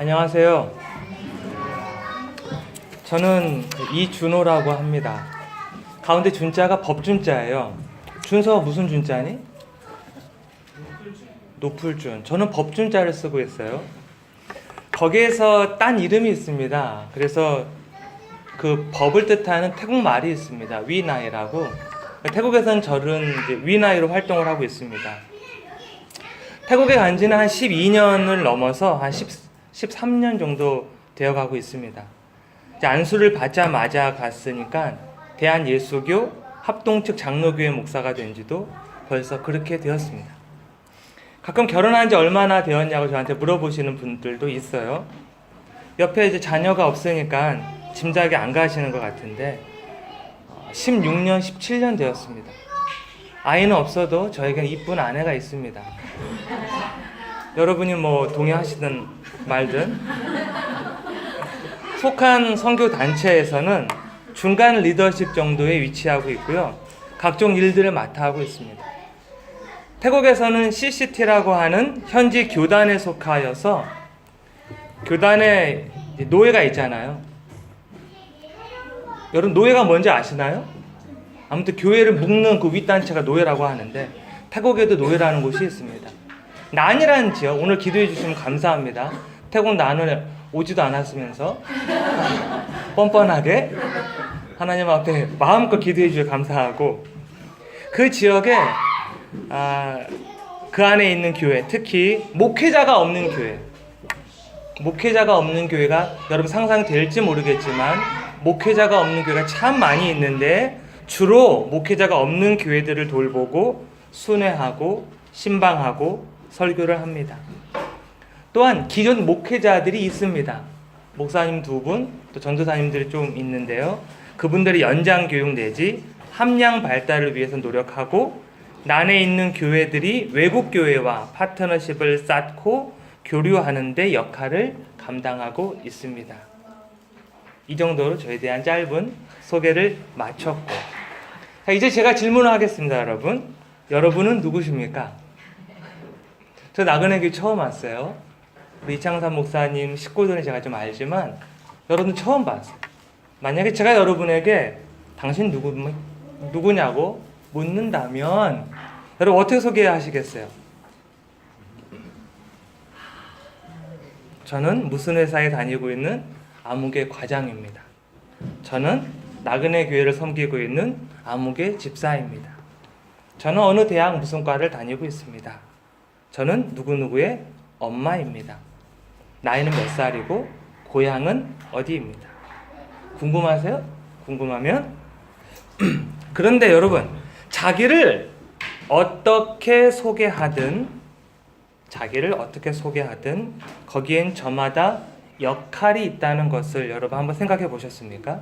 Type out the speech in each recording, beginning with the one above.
안녕하세요. 저는 이준호라고 합니다. 가운데 준자가 법준자예요. 준서 무슨 준자니? 노풀준. 저는 법준자를 쓰고 있어요. 거기에서 딴 이름이 있습니다. 그래서 그 법을 뜻하는 태국 말이 있습니다. 위나이라고. 태국에서는 저는 이제 위나이로 활동을 하고 있습니다. 태국에 간 지는 한 12년을 넘어서 한 13년 정도 되어가고 있습니다. 이제 안수를 받자마자 갔으니까 대한예수교 합동측 장로교회 목사가 된 지도 벌써 그렇게 되었습니다. 가끔 결혼한 지 얼마나 되었냐고 저한테 물어보시는 분들도 있어요. 옆에 이제 자녀가 없으니까 짐작이 안 가시는 것 같은데 16년, 17년 되었습니다. 아이는 없어도 저에게는 이쁜 아내가 있습니다. 여러분이 뭐 동의하시든 말든 속한 선교 단체에서는 중간 리더십 정도에 위치하고 있고요. 각종 일들을 맡아 하고 있습니다. 태국에서는 CCT라고 하는 현지 교단에 속하여서 교단에 노예가 있잖아요. 여러분 노예가 뭔지 아시나요? 아무튼 교회를 묶는 그 윗단체가 노예라고 하는데 태국에도 노예라는 곳이 있습니다. 난이라는 지역, 오늘 기도해 주시면 감사합니다. 태국 난을 오지도 않았으면서 뻔뻔하게 하나님 앞에 마음껏 기도해 주셔서 감사하고, 그 지역에 그 안에 있는 교회, 특히 목회자가 없는 교회가 여러분 상상될지 모르겠지만 목회자가 없는 교회가 참 많이 있는데 주로 목회자가 없는 교회들을 돌보고 순회하고 신방하고 설교를 합니다. 또한 기존 목회자들이 있습니다. 목사님 2분, 또 전도사님들이 좀 있는데요. 그분들이 연장 교육 내지 함량 발달을 위해서 노력하고 난에 있는 교회들이 외국 교회와 파트너십을 쌓고 교류하는 데 역할을 감당하고 있습니다. 이 정도로 저에 대한 짧은 소개를 마쳤고, 자, 이제 제가 질문을 하겠습니다. 여러분은 누구십니까? 저 나그네교회 처음 왔어요. 우리 이창삼 목사님 식구들은 제가 좀 알지만 여러분 처음 봤어요. 만약에 제가 여러분에게 당신 누구냐고 묻는다면 여러분 어떻게 소개하시겠어요? 저는 무슨 회사에 다니고 있는 아무개 과장입니다. 저는 나그네 교회를 섬기고 있는 아무개 집사입니다. 저는 어느 대학 무슨 과를 다니고 있습니다. 저는 누구누구의 엄마입니다. 나이는 몇 살이고 고향은 어디입니다. 궁금하세요? 궁금하면 그런데 여러분, 자기를 어떻게 소개하든 거기엔 저마다 역할이 있다는 것을 여러분 한번 생각해 보셨습니까?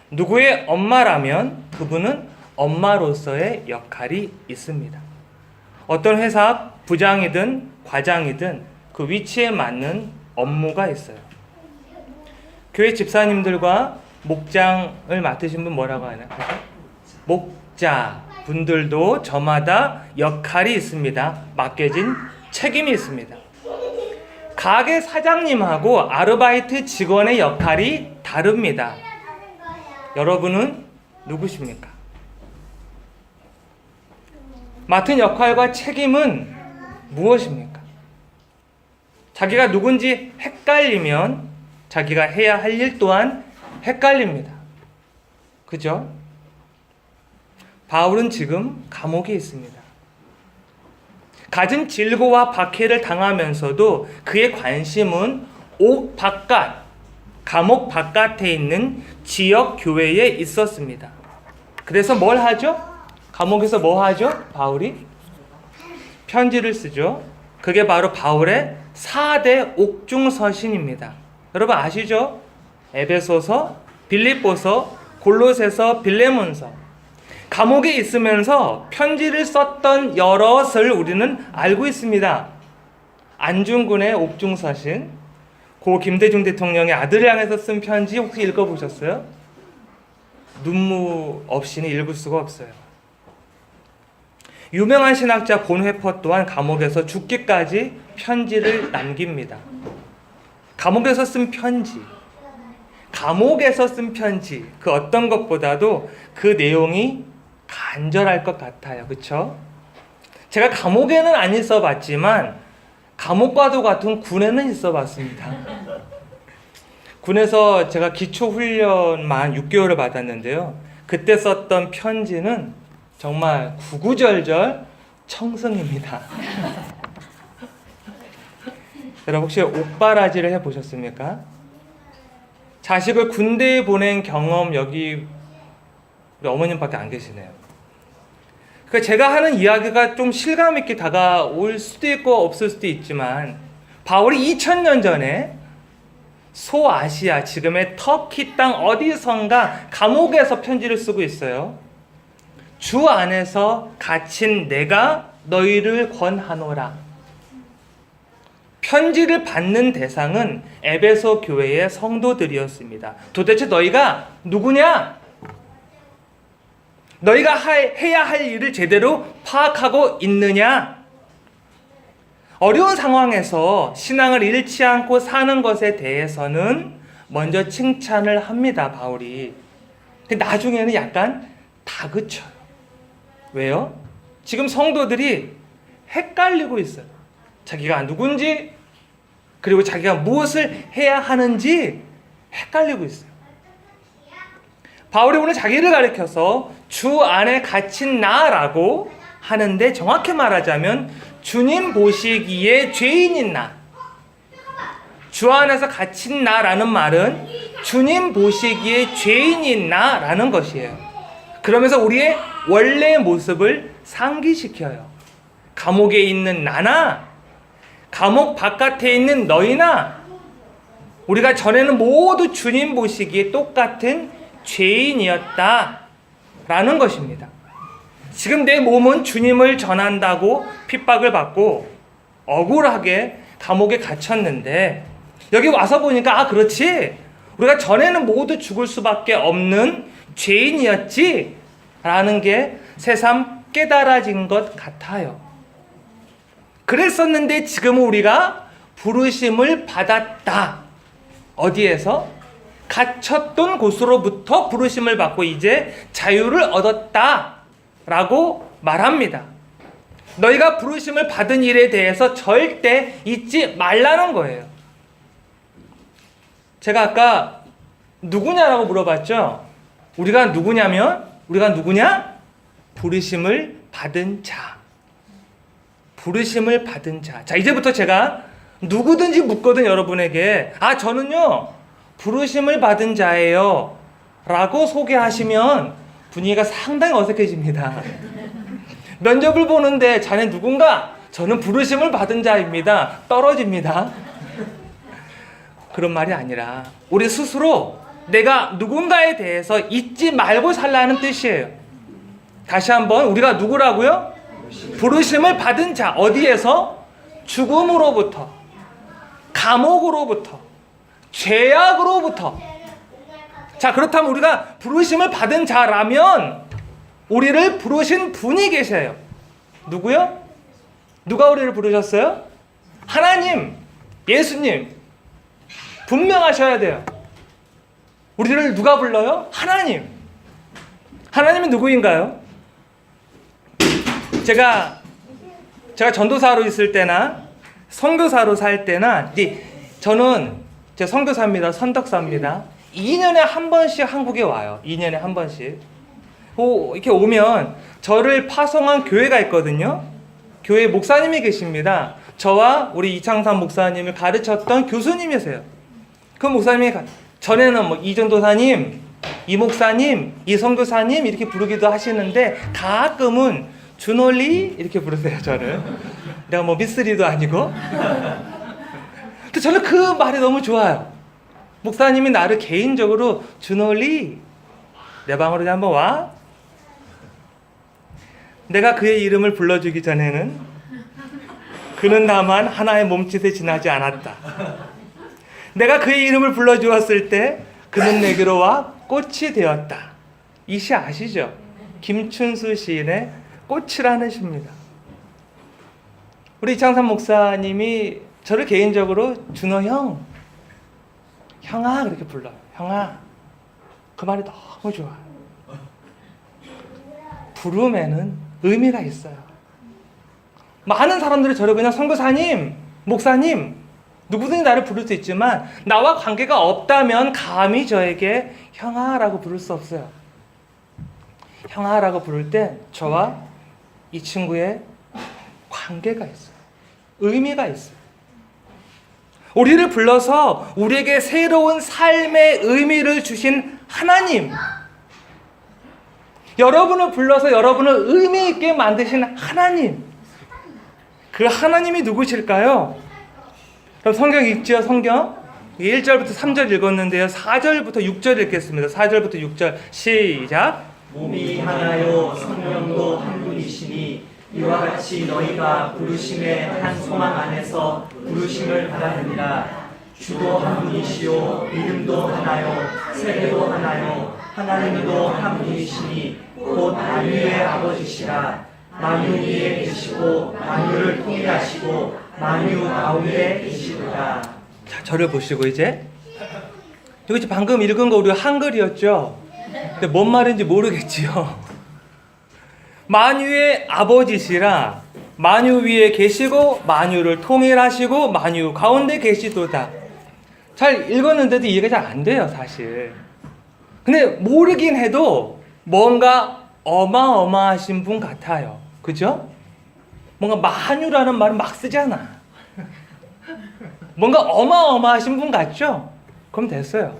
누구의 엄마라면 그분은 엄마로서의 역할이 있습니다. 어떤 회사 부장이든 과장이든 그 위치에 맞는 업무가 있어요. 교회 집사님들과 목장을 맡으신 분 뭐라고 하나요? 목자 분들도 저마다 역할이 있습니다. 맡겨진 책임이 있습니다. 가게 사장님하고 아르바이트 직원의 역할이 다릅니다. 여러분은 누구십니까? 맡은 역할과 책임은 무엇입니까? 자기가 누군지 헷갈리면 자기가 해야 할 일 또한 헷갈립니다. 그죠? 바울은 지금 감옥에 있습니다. 갖은 질고와 박해를 당하면서도 그의 관심은 옥 바깥, 감옥 바깥에 있는 지역 교회에 있었습니다. 그래서 뭘 하죠? 감옥에서 뭐 하죠? 바울이 편지를 쓰죠. 그게 바로 바울의 4대 옥중서신입니다. 여러분 아시죠? 에베소서, 빌립보서, 골로새서, 빌레몬서. 감옥에 있으면서 편지를 썼던 여럿을 우리는 알고 있습니다. 안중근의 옥중서신, 고 김대중 대통령의 아들을 향해서 쓴 편지 혹시 읽어보셨어요? 눈물 없이는 읽을 수가 없어요. 유명한 신학자 본회퍼 또한 감옥에서 죽기까지 편지를 남깁니다. 감옥에서 쓴 편지, 감옥에서 쓴 편지, 그 어떤 것보다도 그 내용이 간절할 것 같아요. 그렇죠? 제가 감옥에는 안 있어 봤지만 감옥과도 같은 군에는 있어 봤습니다. 군에서 제가 기초훈련만 6개월을 받았는데요. 그때 썼던 편지는 정말 구구절절 청승입니다. 여러분 혹시 옥바라지를 해보셨습니까? 자식을 군대에 보낸 경험 여기 우리 어머님밖에 안 계시네요. 그러니까 제가 하는 이야기가 좀 실감 있게 다가올 수도 있고 없을 수도 있지만 바울이 2000년 전에 소아시아, 지금의 터키 땅 어디선가 감옥에서 편지를 쓰고 있어요. 주 안에서 갇힌 내가 너희를 권하노라. 편지를 받는 대상은 에베소 교회의 성도들이었습니다. 도대체 너희가 누구냐? 너희가 해야 할 일을 제대로 파악하고 있느냐? 어려운 상황에서 신앙을 잃지 않고 사는 것에 대해서는 먼저 칭찬을 합니다, 바울이. 근데 나중에는 약간 다그쳐요. 왜요? 지금 성도들이 헷갈리고 있어요. 자기가 누군지, 그리고 자기가 무엇을 해야 하는지 헷갈리고 있어요. 바울이 오늘 자기를 가리켜서 주 안에 갇힌 나라고 하는데 정확히 말하자면 주님 보시기에 죄인인 나. 주 안에서 갇힌 나라는 말은 주님 보시기에 죄인인 나라는 것이에요. 그러면서 우리의 원래의 모습을 상기시켜요. 감옥에 있는 나나 감옥 바깥에 있는 너희나 우리가 전에는 모두 주님 보시기에 똑같은 죄인이었다라는 것입니다. 지금 내 몸은 주님을 전한다고 핍박을 받고 억울하게 감옥에 갇혔는데 여기 와서 보니까 그렇지, 우리가 전에는 모두 죽을 수밖에 없는 죄인이었지 라는 게 새삼 깨달아진 것 같아요. 그랬었는데 지금은 우리가 부르심을 받았다. 어디에서? 갇혔던 곳으로부터 부르심을 받고 이제 자유를 얻었다 라고 말합니다. 너희가 부르심을 받은 일에 대해서 절대 잊지 말라는 거예요. 제가 아까 누구냐라고 물어봤죠. 우리가 누구냐면 우리가 누구냐? 부르심을 받은 자. 부르심을 받은 자. 자, 이제부터 제가 누구든지 묻거든 여러분에게 저는요 부르심을 받은 자예요 라고 소개하시면 분위기가 상당히 어색해집니다. 면접을 보는데 자네 누군가? 저는 부르심을 받은 자입니다. 떨어집니다. 그런 말이 아니라 우리 스스로 내가 누군가에 대해서 잊지 말고 살라는 뜻이에요. 다시 한번 우리가 누구라고요? 부르심을 받은 자. 어디에서? 죽음으로부터, 감옥으로부터, 죄악으로부터. 자, 그렇다면 우리가 부르심을 받은 자라면 우리를 부르신 분이 계세요. 누구요? 누가 우리를 부르셨어요? 하나님, 예수님. 분명하셔야 돼요. 우리를 누가 불러요? 하나님. 하나님은 누구인가요? 제가 전도사로 있을 때나 선교사로 살 때나 저는 제 선교사입니다. 선덕사입니다. 2년에 한 번씩 한국에 와요. 2년에 한 번씩. 이렇게 오면 저를 파송한 교회가 있거든요. 교회 목사님이 계십니다. 저와 우리 이창삼 목사님을 가르쳤던 교수님이세요. 그 목사님이 전에는 이전도사님, 이 목사님, 이 선교사님 이렇게 부르기도 하시는데 가끔은 준홀리 이렇게 부르세요. 저를. 내가 미쓰리도 아니고. 근데 저는 그 말이 너무 좋아요. 목사님이 나를 개인적으로 준홀리 내 방으로 한번 와. 내가 그의 이름을 불러주기 전에는 그는 다만 하나의 몸짓에 지나지 않았다. 내가 그의 이름을 불러주었을 때 그는 내게로 와 꽃이 되었다. 이 시 아시죠? 김춘수 시인의 꽃이라는 시입니다. 우리 이창삼 목사님이 저를 개인적으로 준호 형 형아 그렇게 불러요. 형아. 그 말이 너무 좋아요. 부름에는 의미가 있어요. 많은 사람들이 저를 그냥 선교사님, 목사님, 누구든지 나를 부를 수 있지만 나와 관계가 없다면 감히 저에게 형아라고 부를 수 없어요. 형아라고 부를 때 저와 이 친구의 관계가 있어요. 의미가 있어요. 우리를 불러서 우리에게 새로운 삶의 의미를 주신 하나님, 여러분을 불러서 여러분을 의미 있게 만드신 하나님, 그 하나님이 누구실까요? 그럼 성경 읽죠. 성경 1절부터 3절 읽었는데요, 4절부터 6절 읽겠습니다. 4절부터 6절 시작. 몸이 하나요 성령도 한 분이시니 이와 같이 너희가 부르심의 한 소망 안에서 부르심을 받았느니라. 주도 한 분이시요 이름도 하나요 세계도 하나요 하나님도 한 분이시니 곧 만유의 아버지시라. 만유 위에 계시고 만유를 통일하시고 만유 가운데 계시도다. 자, 저를 보시고 이제 여기 방금 읽은 거 우리 한글이었죠? 근데 뭔 말인지 모르겠지요. 만유의 아버지시라. 만유 위에 계시고 만유를 통일하시고 만유 가운데 계시도다. 잘 읽었는데도 이해가 잘 안 돼요, 사실. 근데 모르긴 해도 뭔가 어마어마하신 분 같아요. 그죠? 뭔가 만유라는 말은 막 쓰잖아. 뭔가 어마어마하신 분 같죠? 그럼 됐어요.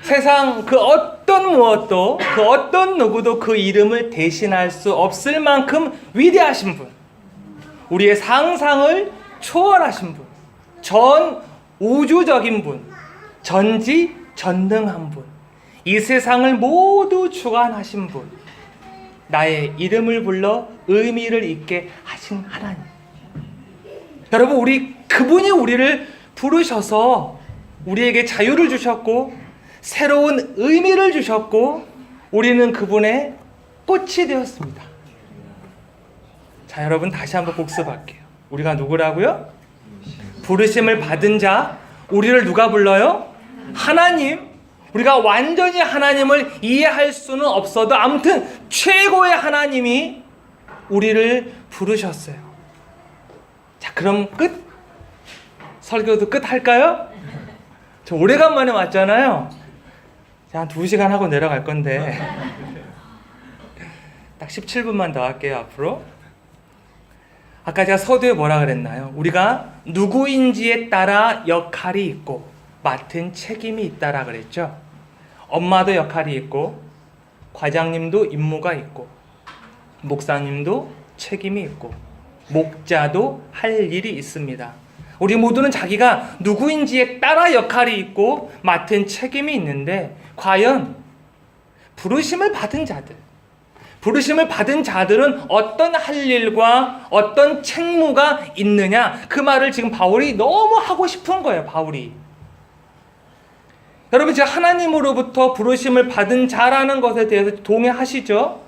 세상 그 어떤 무엇도, 그 어떤 누구도 그 이름을 대신할 수 없을 만큼 위대하신 분, 우리의 상상을 초월하신 분, 전 우주적인 분, 전지전능한 분, 이 세상을 모두 주관하신 분, 나의 이름을 불러 의미를 있게 하신 하나님. 여러분, 그분이 우리를 부르셔서 우리에게 자유를 주셨고 새로운 의미를 주셨고 우리는 그분의 꽃이 되었습니다. 자, 여러분 다시 한번 복습할게요. 우리가 누구라고요? 부르심을 받은 자. 우리를 누가 불러요? 하나님. 우리가 완전히 하나님을 이해할 수는 없어도 아무튼 최고의 하나님이 우리를 부르셨어요. 자, 그럼 끝? 설교도 끝 할까요? 저 오래간만에 왔잖아요. 한 2시간 하고 내려갈 건데 딱 17분만 더 할게요. 앞으로. 아까 제가 서두에 뭐라 그랬나요? 우리가 누구인지에 따라 역할이 있고 맡은 책임이 있다라 그랬죠. 엄마도 역할이 있고 과장님도 임무가 있고 목사님도 책임이 있고 목자도 할 일이 있습니다. 우리 모두는 자기가 누구인지에 따라 역할이 있고 맡은 책임이 있는데 과연 부르심을 받은 자들은 어떤 할 일과 어떤 책무가 있느냐, 그 말을 지금 바울이 너무 하고 싶은 거예요. 바울이. 여러분, 지금 하나님으로부터 부르심을 받은 자라는 것에 대해서 동의하시죠?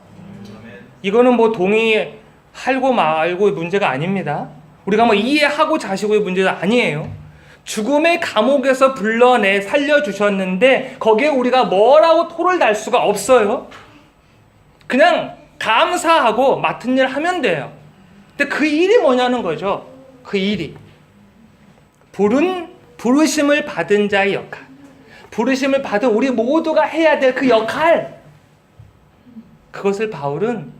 이거는 뭐 동의하고 말고의 문제가 아닙니다. 우리가 뭐 이해하고 자시고의 문제가 아니에요. 죽음의 감옥에서 불러내 살려주셨는데 거기에 우리가 뭐라고 토를 달 수가 없어요. 그냥 감사하고 맡은 일 하면 돼요. 근데 그 일이 뭐냐는 거죠. 그 일이 부르심을 받은 자의 역할, 부르심을 받은 우리 모두가 해야 될 그 역할, 그것을 바울은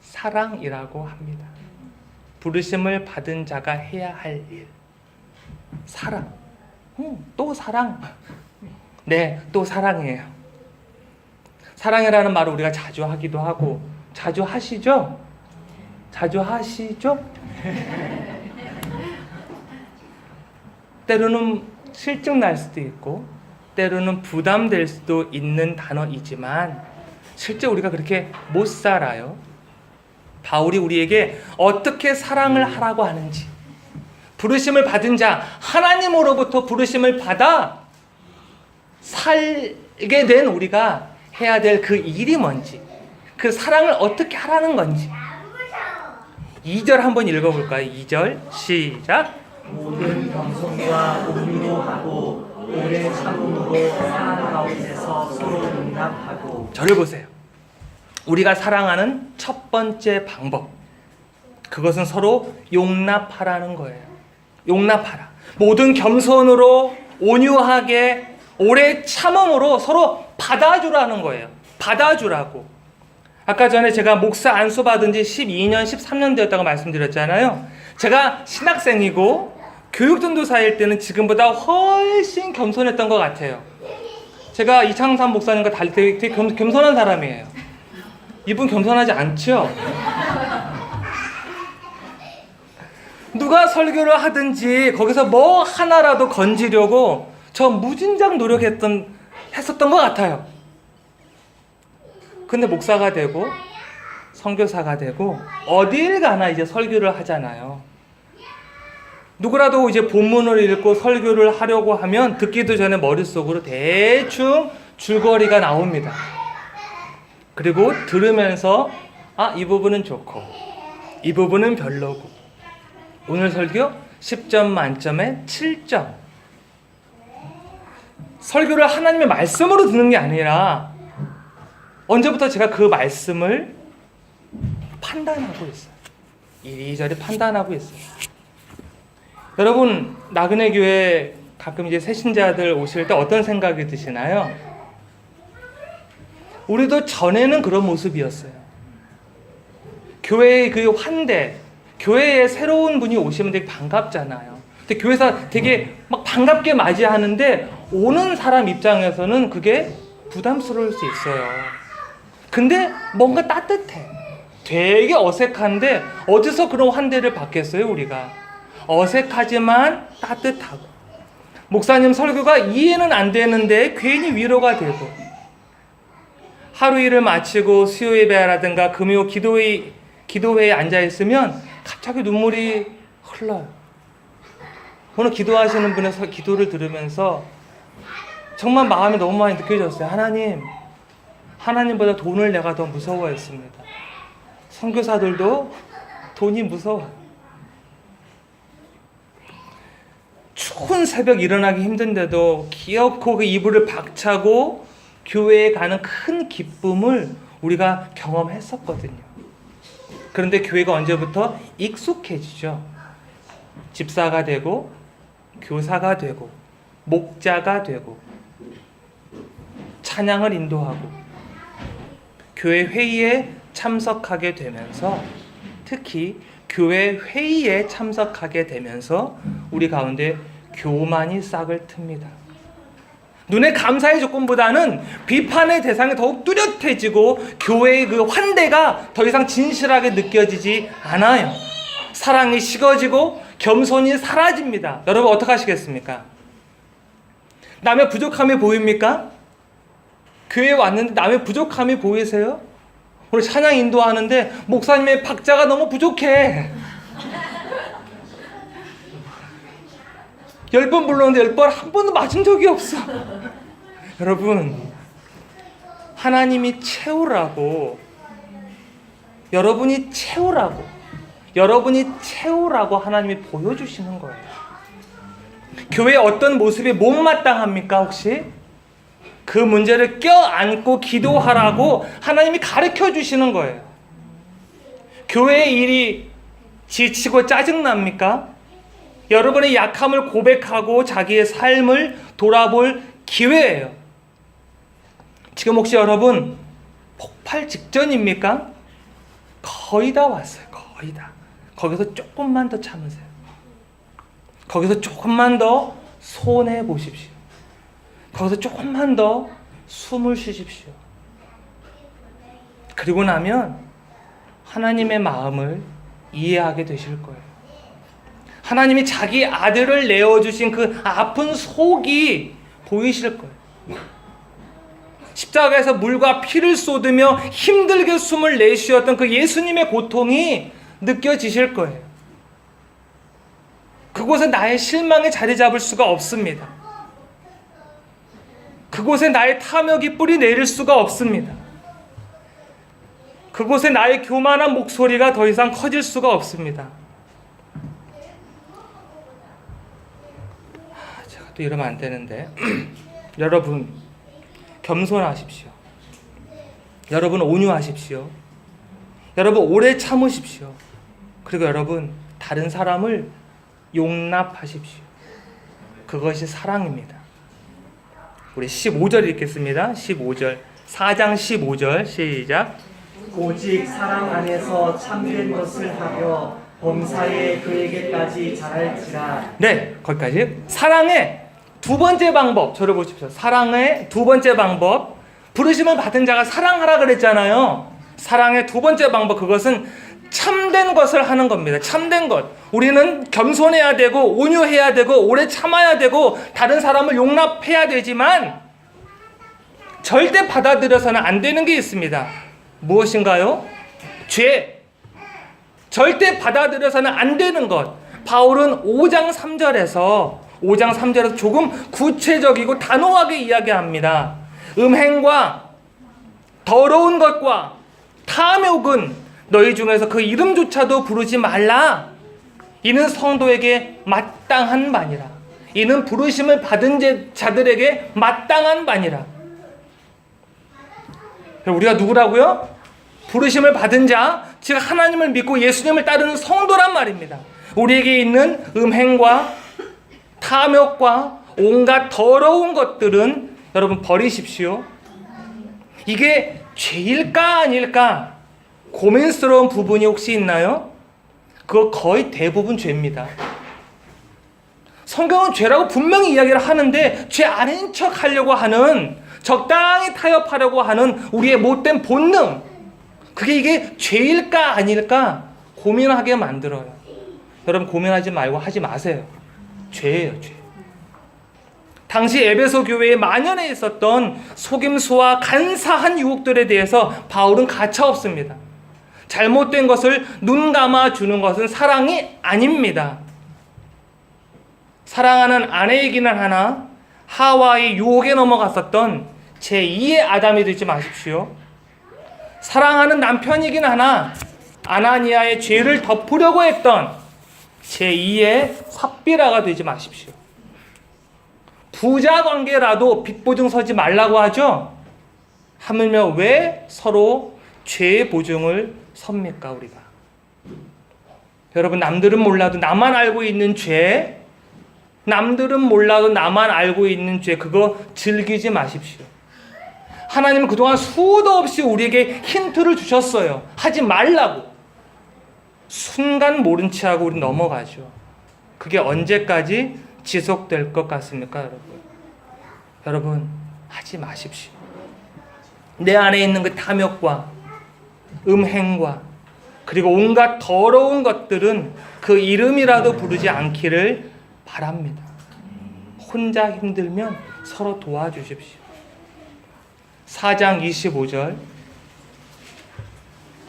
사랑이라고 합니다. 부르심을 받은 자가 해야 할 일, 사랑. 또 사랑. 네, 또 사랑이에요. 사랑이라는 말을 우리가 자주 하기도 하고, 자주 하시죠? 자주 하시죠? 때로는 실증 날 수도 있고 때로는 부담될 수도 있는 단어이지만 실제 우리가 그렇게 못 살아요. 바울이 우리에게 어떻게 사랑을 하라고 하는지, 부르심을 받은 자, 하나님으로부터 부르심을 받아 살게 된 우리가 해야 될 그 일이 뭔지, 그 사랑을 어떻게 하라는 건지. 2절 한번 읽어볼까요? 2절 시작. 모든 겸손과 온유로 하고 오래 오래 참음으로 사랑 가운데서 서로 용납하고. 저를 보세요. 우리가 사랑하는 첫 번째 방법, 그것은 서로 용납하라는 거예요. 용납하라. 모든 겸손으로 온유하게 오래 참음으로 서로 받아주라는 거예요. 받아주라고. 아까 전에 제가 목사 안수 받은 지 12년, 13년 되었다고 말씀드렸잖아요. 제가 신학생이고 교육전도사일 때는 지금보다 훨씬 겸손했던 것 같아요. 제가 이창삼 목사님과 달리 되게 겸손한 사람이에요. 이분 겸손하지 않죠? 누가 설교를 하든지 거기서 뭐 하나라도 건지려고 저 무진장 했었던 것 같아요. 근데 목사가 되고 선교사가 되고 어딜 가나 이제 설교를 하잖아요. 누구라도 이제 본문을 읽고 설교를 하려고 하면 듣기도 전에 머릿속으로 대충 줄거리가 나옵니다. 그리고 들으면서 이 부분은 좋고 이 부분은 별로고, 오늘 설교 10점 만점에 7점. 설교를 하나님의 말씀으로 듣는 게 아니라 언제부터 제가 그 말씀을 판단하고 있어요. 이리저리 판단하고 있어요. 여러분, 나그네 교회 가끔 이제 새신자들 오실 때 어떤 생각이 드시나요? 우리도 전에는 그런 모습이었어요. 교회의 그 환대, 교회에 새로운 분이 오시면 되게 반갑잖아요. 근데 교회에서 되게 막 반갑게 맞이하는데 오는 사람 입장에서는 그게 부담스러울 수 있어요. 근데 뭔가 따뜻해. 되게 어색한데 어디서 그런 환대를 받겠어요, 우리가? 어색하지만 따뜻하고. 목사님 설교가 이해는 안 되는데 괜히 위로가 되고, 하루 일을 마치고 수요 예배라든가 금요 기도회에 앉아있으면 갑자기 눈물이 흘러요. 오늘 기도하시는 분의 기도를 들으면서 정말 마음이 너무 많이 느껴졌어요. 하나님보다 돈을 내가 더 무서워했습니다. 선교사들도 돈이 무서워요. 추운 새벽 일어나기 힘든데도 기어코 그 이불을 박차고 교회에 가는 큰 기쁨을 우리가 경험했었거든요. 그런데 교회가 언제부터 익숙해지죠. 집사가 되고 교사가 되고 목자가 되고 찬양을 인도하고 교회 회의에 참석하게 되면서, 특히 교회 회의에 참석하게 되면서 우리 가운데 교만이 싹을 틉니다. 눈에 감사의 조건보다는 비판의 대상이 더욱 뚜렷해지고 교회의 그 환대가 더 이상 진실하게 느껴지지 않아요. 사랑이 식어지고 겸손이 사라집니다. 여러분 어떻게 하시겠습니까? 남의 부족함이 보입니까? 교회에 왔는데 남의 부족함이 보이세요? 오늘 찬양 인도하는데 목사님의 박자가 너무 부족해. 10번 불렀는데 10번 한 번도 맞은 적이 없어. 여러분, 하나님이 채우라고, 여러분이 채우라고 하나님이 보여주시는 거예요. 교회의 어떤 모습이 못마땅합니까 혹시? 그 문제를 껴안고 기도하라고 하나님이 가르쳐 주시는 거예요. 교회의 일이 지치고 짜증납니까? 여러분의 약함을 고백하고 자기의 삶을 돌아볼 기회예요. 지금 혹시 여러분 폭발 직전입니까? 거의 다 왔어요. 거의 다. 거기서 조금만 더 참으세요. 거기서 조금만 더 손해 보십시오. 거기서 조금만 더 숨을 쉬십시오. 그리고 나면 하나님의 마음을 이해하게 되실 거예요. 하나님이 자기 아들을 내어주신 그 아픈 속이 보이실 거예요. 십자가에서 물과 피를 쏟으며 힘들게 숨을 내쉬었던 그 예수님의 고통이 느껴지실 거예요. 그곳에 나의 실망이 자리 잡을 수가 없습니다. 그곳에 나의 탐욕이 뿌리 내릴 수가 없습니다. 그곳에 나의 교만한 목소리가 더 이상 커질 수가 없습니다. 제가 또 또 이러면 안 되는데 여러분 겸손하십시오. 여러분 온유하십시오. 여러분 오래 참으십시오. 그리고 여러분 다른 사람을 용납하십시오. 그것이 사랑입니다. 우리 15절 읽겠습니다. 15절 4장 15절 시작. 오직 사랑 안에서 참된 것을 하며 범사에 그에게까지 잘할지라. 네, 거기까지. 사랑의 두 번째 방법, 저를 보십시오. 사랑의 두 번째 방법, 부르심을 받은 자가 사랑하라 그랬잖아요. 사랑의 두 번째 방법, 그것은 참된 것을 하는 겁니다. 참된 것. 우리는 겸손해야 되고 온유해야 되고 오래 참아야 되고 다른 사람을 용납해야 되지만 절대 받아들여서는 안 되는 게 있습니다. 무엇인가요? 죄. 절대 받아들여서는 안 되는 것. 바울은 5장 3절에서 조금 구체적이고 단호하게 이야기합니다. 음행과 더러운 것과 탐욕은 너희 중에서 그 이름조차도 부르지 말라. 이는 성도에게 마땅한 바니라. 이는 부르심을 받은 자들에게 마땅한 바니라. 우리가 누구라고요? 부르심을 받은 자, 즉 하나님을 믿고 예수님을 따르는 성도란 말입니다. 우리에게 있는 음행과 탐욕과 온갖 더러운 것들은 여러분 버리십시오. 이게 죄일까 아닐까 고민스러운 부분이 혹시 있나요? 그거 거의 대부분 죄입니다. 성경은 죄라고 분명히 이야기를 하는데 죄 아닌 척 하려고 하는, 적당히 타협하려고 하는 우리의 못된 본능, 그게 이게 죄일까 아닐까 고민하게 만들어요. 여러분 고민하지 말고 하지 마세요. 죄예요, 죄. 당시 에베소 교회에 만연해 있었던 속임수와 간사한 유혹들에 대해서 바울은 가차없습니다. 잘못된 것을 눈 감아 주는 것은 사랑이 아닙니다. 사랑하는 아내이기는 하나 하와의 유혹에 넘어갔었던 제2의 아담이 되지 마십시오. 사랑하는 남편이긴 하나 아나니아의 죄를 덮으려고 했던 제2의 삽비라가 되지 마십시오. 부자 관계라도 빚 보증 서지 말라고 하죠. 하물며 왜 서로 죄의 보증을 섭니까 우리가? 여러분 남들은 몰라도 나만 알고 있는 죄, 남들은 몰라도 나만 알고 있는 죄, 그거 즐기지 마십시오. 하나님은 그동안 수도 없이 우리에게 힌트를 주셨어요. 하지 말라고. 순간 모른 체 하고 우리 넘어가죠. 그게 언제까지 지속될 것 같습니까, 여러분? 여러분, 하지 마십시오. 내 안에 있는 그 탐욕과 음행과 그리고 온갖 더러운 것들은 그 이름이라도 부르지 않기를 바랍니다. 혼자 힘들면 서로 도와주십시오. 4장 25절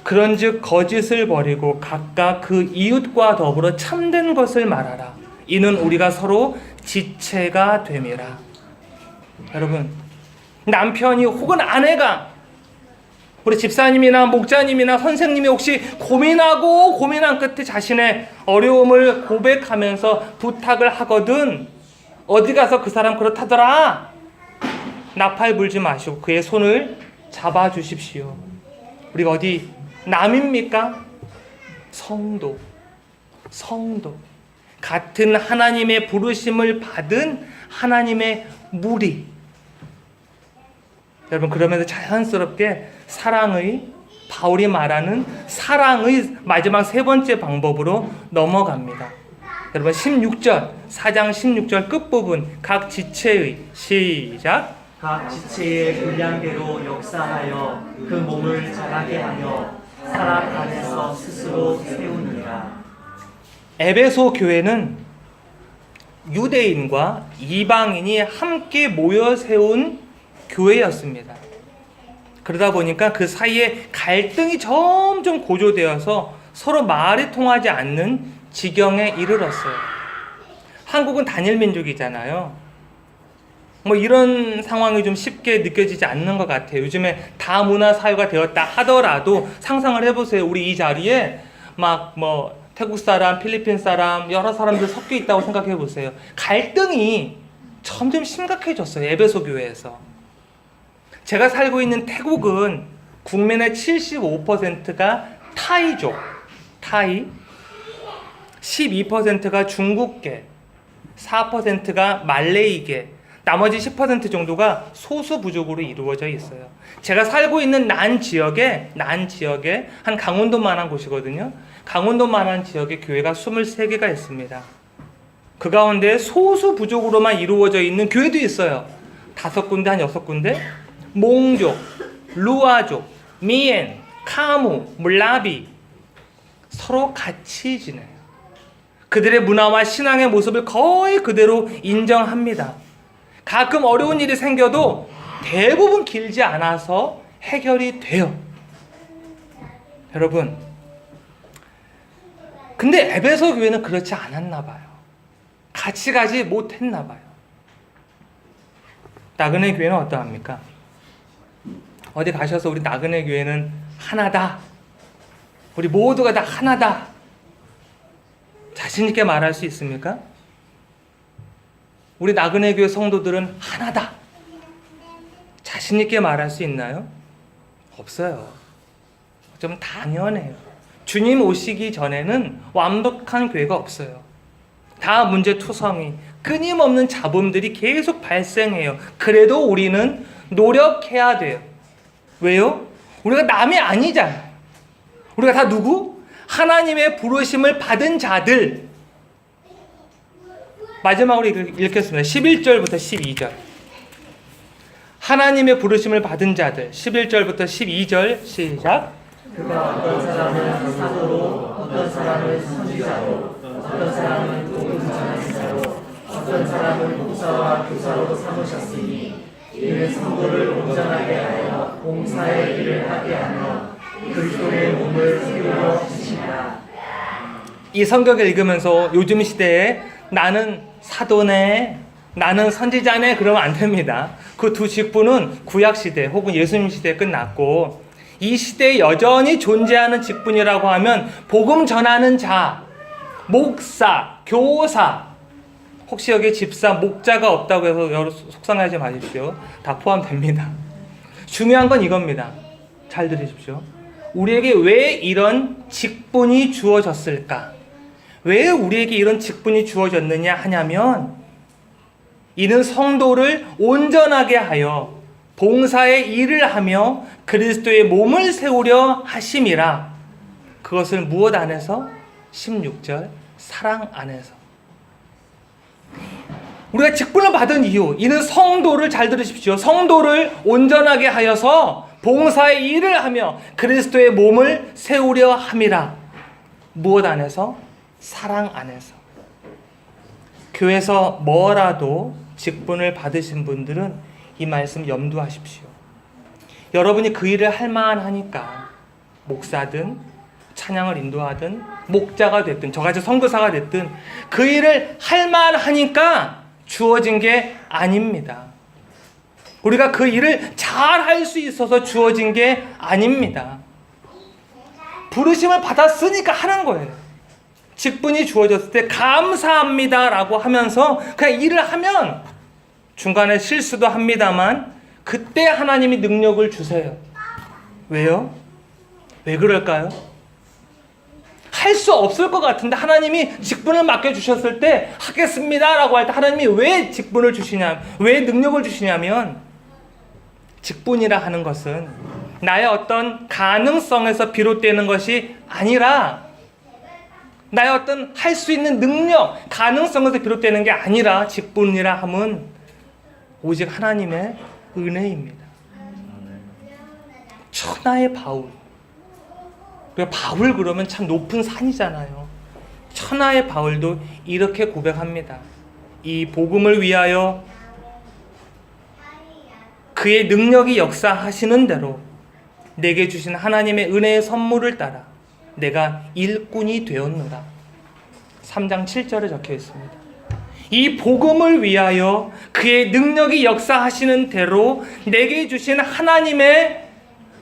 그런즉 거짓을 버리고 각각 그 이웃과 더불어 참된 것을 말하라. 이는 우리가 서로 지체가 됨이라. 여러분 남편이 혹은 아내가 우리 집사님이나 목자님이나 선생님이 혹시 고민한 끝에 자신의 어려움을 고백하면서 부탁을 하거든 어디 가서 그 사람 그렇다더라 나팔 불지 마시고 그의 손을 잡아주십시오. 우리가 어디 남입니까? 성도 같은 하나님의 부르심을 받은 하나님의 무리. 여러분 그러면서 자연스럽게 바울이 말하는 사랑의 마지막 세 번째 방법으로 넘어갑니다. 여러분 4장 16절 끝부분 각 지체의 시작. 각 지체의 분량대로 역사하여 그 몸을 자라게 하며 사랑 안에서 스스로 세우니라. 에베소 교회는 유대인과 이방인이 함께 모여 세운 교회였습니다. 그러다 보니까 그 사이에 갈등이 점점 고조되어서 서로 말이 통하지 않는 지경에 이르렀어요. 한국은 단일 민족이잖아요. 이런 상황이 좀 쉽게 느껴지지 않는 것 같아요. 요즘에 다문화 사회가 되었다 하더라도 상상을 해보세요. 우리 이 자리에 태국 사람, 필리핀 사람, 여러 사람들 섞여 있다고 생각해 보세요. 갈등이 점점 심각해졌어요. 에베소 교회에서. 제가 살고 있는 태국은 국민의 75%가 타이족, 타이, 12%가 중국계, 4%가 말레이계, 나머지 10% 정도가 소수 부족으로 이루어져 있어요. 제가 살고 있는 난 지역에 한 강원도만한 곳이거든요. 강원도만한 지역에 교회가 23개가 있습니다. 그 가운데 소수 부족으로만 이루어져 있는 교회도 있어요. 5군데, 한 6군데. 몽족, 루아족, 미엔, 카무, 물라비 서로 같이 지내요. 그들의 문화와 신앙의 모습을 거의 그대로 인정합니다. 가끔 어려운 일이 생겨도 대부분 길지 않아서 해결이 돼요. 여러분, 근데 에베소 교회는 그렇지 않았나 봐요. 같이 가지 못했나 봐요. 나그네 교회는 어떠합니까? 어디 가셔서 우리 나그네 교회는 하나다. 우리 모두가 다 하나다. 자신 있게 말할 수 있습니까? 우리 나그네 교회 성도들은 하나다. 자신 있게 말할 수 있나요? 없어요. 좀 당연해요. 주님 오시기 전에는 완벽한 교회가 없어요. 다 문제투성이, 끊임없는 잡음들이 계속 발생해요. 그래도 우리는 노력해야 돼요. 왜요? 우리가 남이 아니잖아요. 우리가 다 누구? 하나님의 부르심을 받은 자들. 마지막으로 읽겠습니다. 11절부터 12절. 하나님의 부르심을 받은 자들. 11절부터 12절 시작. 그가 어떤 사람은 사도로, 어떤 사람은 선지자로, 어떤 사람은 복음 전하시자로, 어떤 사람은 목사와 교사로 삼으셨으니 이는 성도를 온전하게 하여 봉사의 일을 하게 하며 그리스도의 몸을 세우려 하시니라. 이 성경을 읽으면서 요즘 시대에 나는 사도네, 나는 선지자네 그러면 안 됩니다. 그 두 직분은 구약 시대 혹은 예수님 시대에 끝났고, 이 시대에 여전히 존재하는 직분이라고 하면 복음 전하는 자, 목사, 교사, 혹시 여기 집사, 목자가 없다고 해서 여러분 속상하지 마십시오. 다 포함됩니다. 중요한 건 이겁니다. 잘 들으십시오. 우리에게 왜 이런 직분이 주어졌을까? 왜 우리에게 이런 직분이 주어졌느냐 하냐면, 이는 성도를 온전하게 하여 봉사의 일을 하며 그리스도의 몸을 세우려 하심이라. 그것을 무엇 안에서? 16절 사랑 안에서. 우리가 직분을 받은 이유, 이는 성도를, 잘 들으십시오, 성도를 온전하게 하여서 봉사의 일을 하며 그리스도의 몸을 세우려 함이라. 무엇 안에서? 사랑 안에서. 교회에서 뭐라도 직분을 받으신 분들은 이 말씀 염두하십시오. 여러분이 그 일을 할 만하니까 목사든 찬양을 인도하든 목자가 됐든 저같이 선교사가 됐든 그 일을 할 만하니까 주어진 게 아닙니다. 우리가 그 일을 잘 할 수 있어서 주어진 게 아닙니다. 부르심을 받았으니까 하는 거예요. 직분이 주어졌을 때 감사합니다 라고 하면서 그냥 일을 하면 중간에 실수도 합니다만 그때 하나님이 능력을 주세요. 왜요? 왜 그럴까요? 할 수 없을 것 같은데 하나님이 직분을 맡겨주셨을 때 하겠습니다 라고 할 때 하나님이 왜 직분을 주시냐, 왜 능력을 주시냐면, 직분이라 하는 것은 나의 어떤 가능성에서 비롯되는 것이 아니라, 나의 어떤 할 수 있는 능력, 가능성에서 비롯되는 게 아니라, 직분이라 함은 오직 하나님의 은혜입니다. 천하의 바울. 바울 그러면 참 높은 산이잖아요. 천하의 바울도 이렇게 고백합니다. 이 복음을 위하여 그의 능력이 역사하시는 대로 내게 주신 하나님의 은혜의 선물을 따라 내가 일꾼이 되었노라. 3장 7절에 적혀 있습니다. 이 복음을 위하여 그의 능력이 역사하시는 대로 내게 주신 하나님의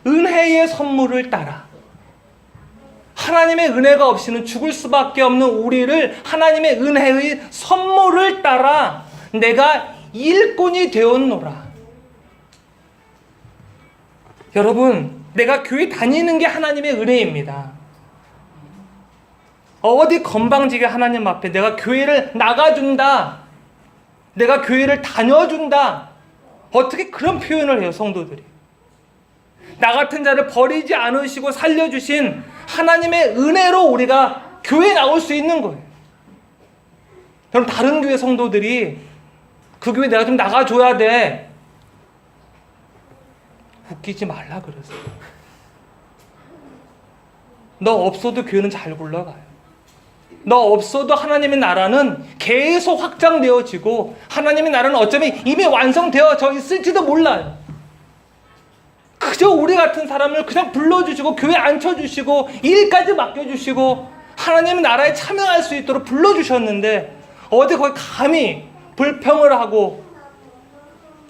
은혜의 선물을 따라, 하나님의 은혜가 없이는 죽을 수밖에 없는 우리를 하나님의 은혜의 선물을 따라 내가 일꾼이 되었노라. 여러분, 내가 교회 다니는 게 하나님의 은혜입니다. 어디 건방지게 하나님 앞에 내가 교회를 나가준다, 내가 교회를 다녀준다, 어떻게 그런 표현을 해요, 성도들이? 나 같은 자를 버리지 않으시고 살려주신 하나님의 은혜로 우리가 교회에 나올 수 있는 거예요. 그럼 다른 교회 성도들이 그 교회 내가 좀 나가줘야 돼, 웃기지 말라 그러세요. 너 없어도 교회는 잘 굴러가요. 너 없어도 하나님의 나라는 계속 확장되어지고 하나님의 나라는 어쩌면 이미 완성되어져 있을지도 몰라요. 그저 우리 같은 사람을 그냥 불러주시고 교회에 앉혀주시고 일까지 맡겨주시고 하나님의 나라에 참여할 수 있도록 불러주셨는데 어디 거기 감히 불평을 하고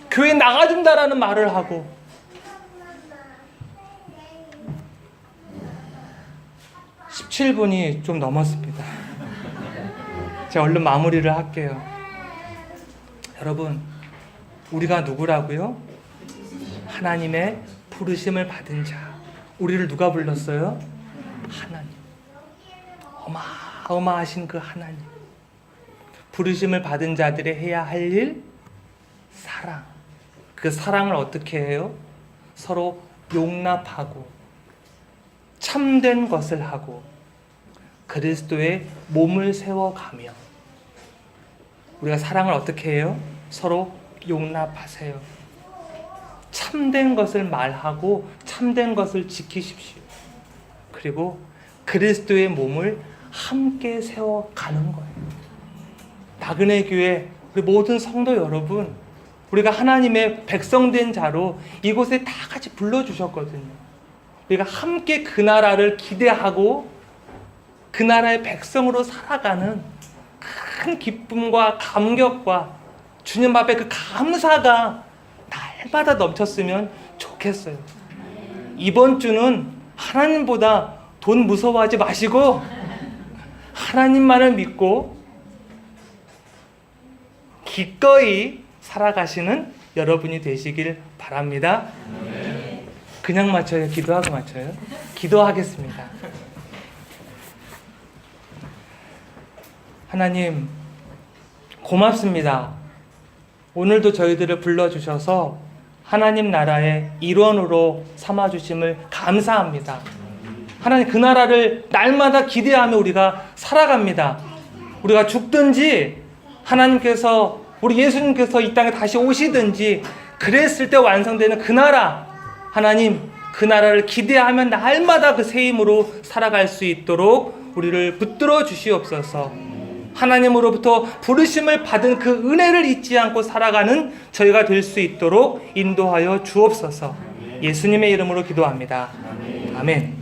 교회에 나가준다라는 말을 하고. 17분이 좀 넘었습니다. 제가 얼른 마무리를 할게요. 여러분, 우리가 누구라고요? 하나님의 부르심을 받은 자. 우리를 누가 불렀어요? 하나님. 어마어마하신 그 하나님. 부르심을 받은 자들이 해야 할 일, 사랑. 그 사랑을 어떻게 해요? 서로 용납하고 참된 것을 하고 그리스도의 몸을 세워가며. 우리가 사랑을 어떻게 해요? 서로 용납하세요. 참된 것을 말하고 참된 것을 지키십시오. 그리고 그리스도의 몸을 함께 세워가는 거예요. 나그네 교회 우리 모든 성도 여러분, 우리가 하나님의 백성된 자로 이곳에 다 같이 불러주셨거든요. 우리가 함께 그 나라를 기대하고 그 나라의 백성으로 살아가는 큰 기쁨과 감격과 주님 앞에 그 감사가 날마다 넘쳤으면 좋겠어요. 이번 주는 하나님보다 돈 무서워하지 마시고 하나님만을 믿고 기꺼이 살아가시는 여러분이 되시길 바랍니다. 그냥 맞춰요? 기도하고 맞춰요? 기도하겠습니다. 하나님, 고맙습니다. 오늘도 저희들을 불러주셔서 하나님 나라의 일원으로 삼아주심을 감사합니다. 하나님, 그 나라를 날마다 기대하며 우리가 살아갑니다. 우리가 죽든지 하나님께서, 우리 예수님께서 이 땅에 다시 오시든지 그랬을 때 완성되는 그 나라, 하나님, 그 나라를 기대하며 날마다 그 새 힘으로 살아갈 수 있도록 우리를 붙들어 주시옵소서. 하나님으로부터 부르심을 받은 그 은혜를 잊지 않고 살아가는 저희가 될 수 있도록 인도하여 주옵소서. 예수님의 이름으로 기도합니다. 아멘.